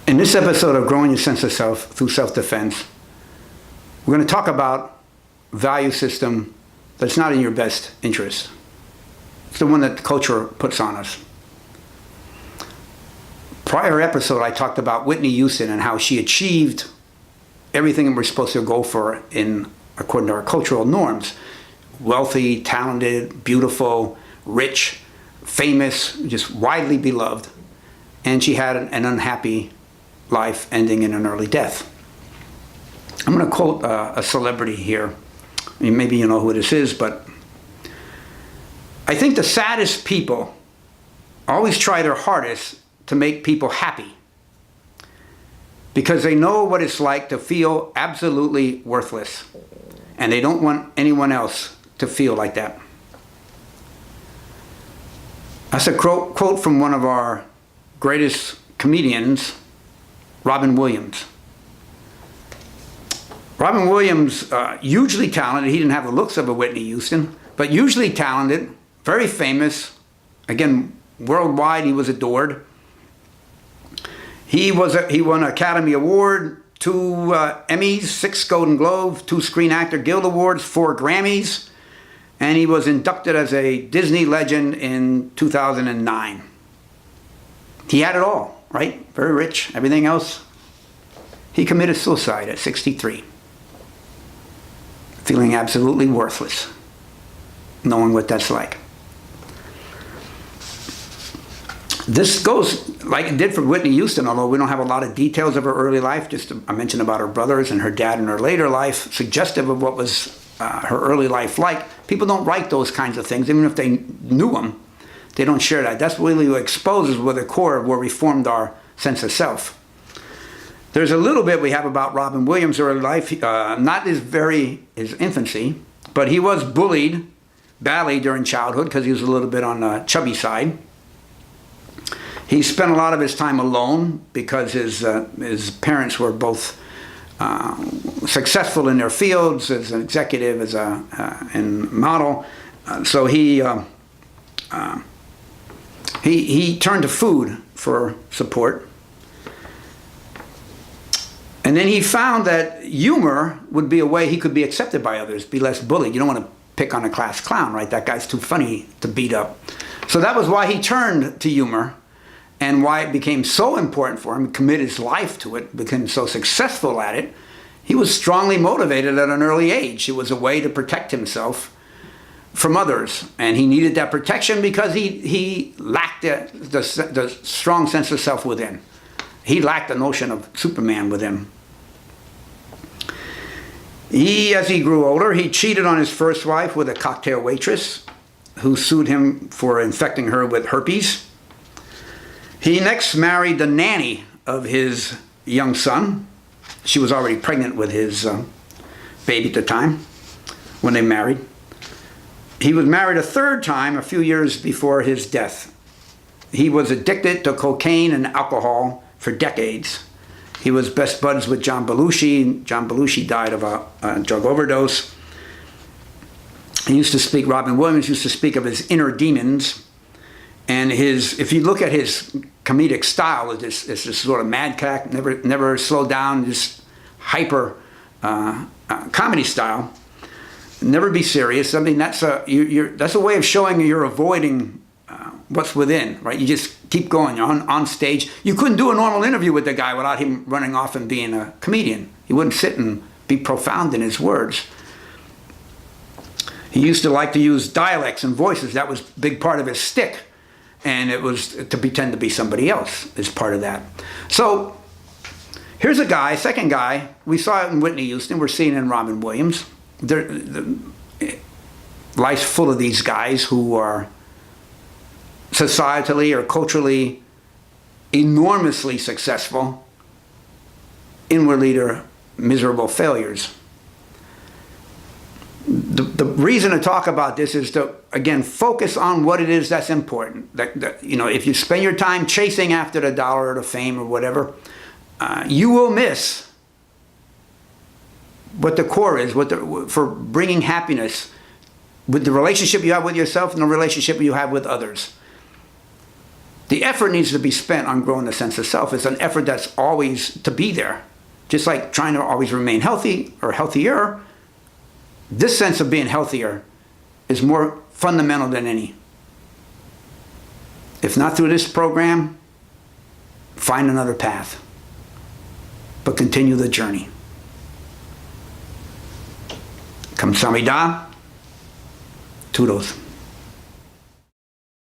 In this episode of Growing Your Sense of Self Through Self-Defense, we're going to talk about a value system that's not in your best interest. It's the one that the culture puts on us. Prior episode, I talked about Whitney Houston and how she achieved everything we're supposed to go for according to our cultural norms. Wealthy, talented, beautiful, rich, famous, just widely beloved. And she had an unhappy life ending in an early death. I'm going to quote a celebrity here. I mean, maybe you know who this is, but I think the saddest people always try their hardest to make people happy because they know what it's like to feel absolutely worthless, and they don't want anyone else to feel like that. That's a quote from one of our greatest comedians, Robin Williams. Robin Williams, hugely talented. He didn't have the looks of a Whitney Houston, but hugely talented, very famous. Again, worldwide, he was adored. He won an Academy Award, 2 Emmys, 6 Golden Globes, 2 Screen Actor Guild Awards, 4 Grammys, and he was inducted as a Disney legend in 2009. He had it all, right? Very rich, everything else. He committed suicide at 63, feeling absolutely worthless, knowing what that's like. This goes like it did for Whitney Houston, although we don't have a lot of details of her early life. Just I mentioned about her brothers and her dad in her later life, suggestive of what was her early life like. People don't write those kinds of things, even if they knew them. They don't share that. That's really what exposes where the core of where we formed our sense of self. There's a little bit we have about Robin Williams' early life, not his infancy, but he was bullied badly during childhood because he was a little bit on the chubby side. He spent a lot of his time alone because his parents were both successful in their fields as an executive, as and model. So he turned to food for support. And then he found that humor would be a way he could be accepted by others, be less bullied. You don't want to pick on a class clown, right? That guy's too funny to beat up. So that was why he turned to humor and why it became so important for him, committed his life to it, became so successful at it. He was strongly motivated at an early age. It was a way to protect himself from others, and he needed that protection because he lacked the strong sense of self within. He lacked the notion of Superman within. As he grew older, he cheated on his first wife with a cocktail waitress who sued him for infecting her with herpes. He next married the nanny of his young son. She was already pregnant with his baby at the time when they married. He was married a third time a few years before his death. He was addicted to cocaine and alcohol for decades. He was best buds with John Belushi. John Belushi died of a drug overdose. Robin Williams used to speak of his inner demons. And if you look at his comedic style, it's this sort of madcap, never slow down, just hyper comedy style. Never be serious. I mean, that's a way of showing you're avoiding what's within, right? You just keep going. You're on stage. You couldn't do a normal interview with the guy without him running off and being a comedian. He wouldn't sit and be profound in his words. He used to like to use dialects and voices. That was a big part of his shtick. And it was to pretend to be somebody else is part of that. So here's a guy, second guy. We saw it in Whitney Houston. We're seeing it in Robin Williams. Life's full of these guys who are societally or culturally enormously successful, inwardly they're miserable failures. The reason to talk about this is to, again, focus on what it is that's important. If you spend your time chasing after the dollar or the fame or whatever, you will miss what the core is, for bringing happiness with the relationship you have with yourself and the relationship you have with others. The effort needs to be spent on growing the sense of self. It's an effort that's always to be there. Just like trying to always remain healthy or healthier, this sense of being healthier is more fundamental than any. If not through this program, find another path. But continue the journey. Kamsahamnida. Toodles.